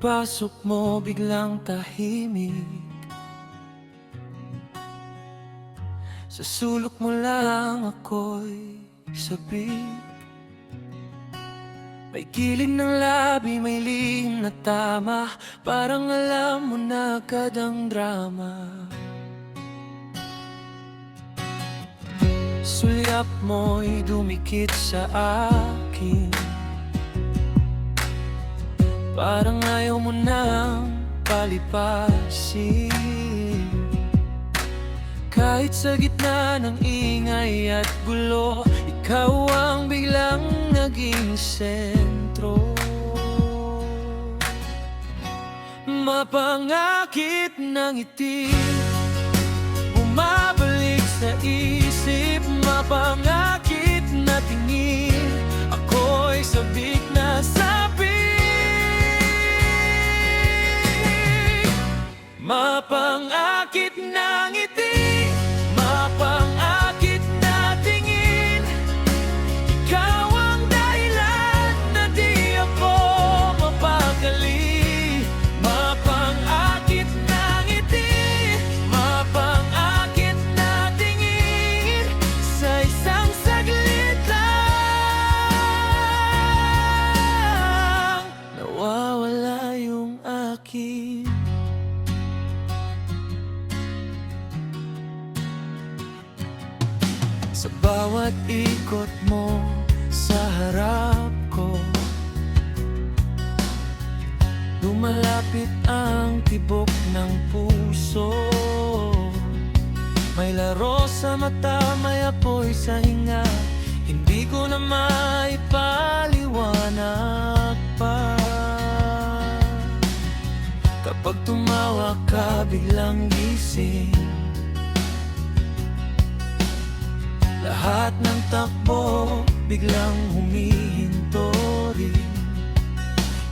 Pagpasok mo biglang tahimik, sa sulok mo lang ako'y sabik. May kilid ng labi, may lihim na tama, parang alam mo na agad ang drama. Sulyap mo'y dumikit sa akin, parang ayaw mo nang palipasin. Kahit sa gitna ng ingay at gulo, ikaw ang biglang naging sentro. Mapangakit ng ngiti, bumabalik sa isip. Mapangakit na tingin, ako'y sabik na sabik. Mapangakit ng ngiti, mapangakit na tingin, ikaw ang dahilan na di ako mapakali. Mapangakit na ngiti, mapangakit na tingin, sa isang saglit lang nawawala yung akin. Sa bawat ikot mo sa harap ko, lumalapit ang tibok ng puso. May laro sa mata, may apoy sa hinga, hindi ko na maipaliwanag pa. Kapag tumawa ka, biglang gising, lahat ng takbo biglang humihinto rin.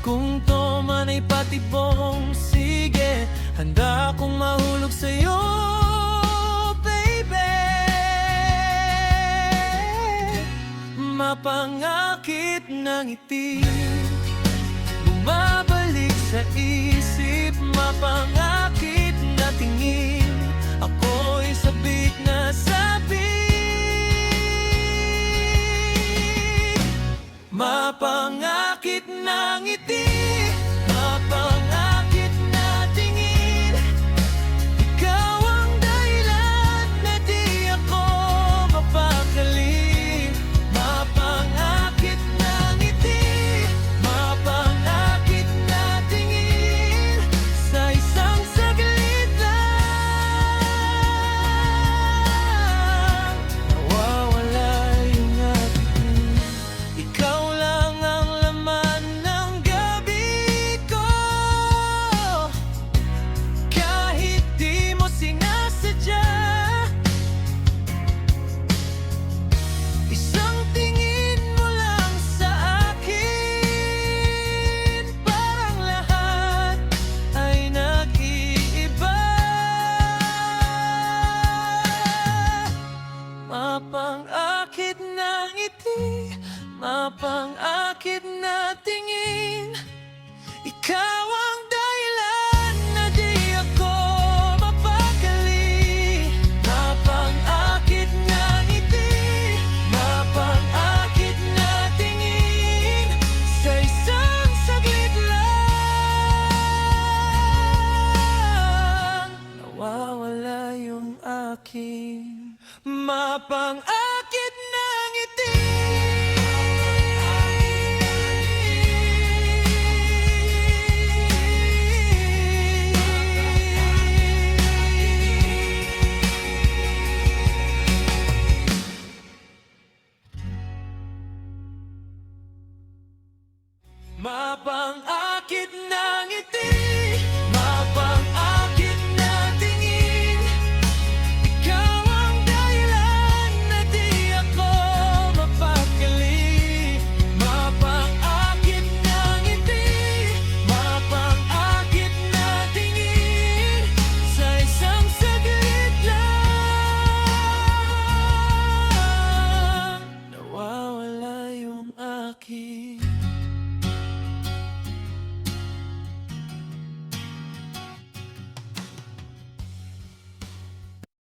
Kung to man ay patibong, sige, handa akong mahulog sa'yo, baby. Mapangakit ng ngiti, bumabalik sa isip. Mapangakit na tingin, ako'y sabik na sabik. Mapangakit na ngiti, mapangakit na tingin, ikaw ang dahilan na di ako mapakali. Mapangakit na ngiti, mapangakit na tingin, sa isang saglit lang nawawala yung ating. Ikaw lang ang laman ng gabi ko, kahit di mo sinasadya. Isang tingin mo lang sa akin, parang lahat ay nag-iiba. Mapangakit na ngiti, mapangakit na tingin, ikaw ang dahilan na di ako mapakali. Mapangakit na ngiti, mapangakit na tingin, sa isang saglit lang nawawala yung akin. Mapangakit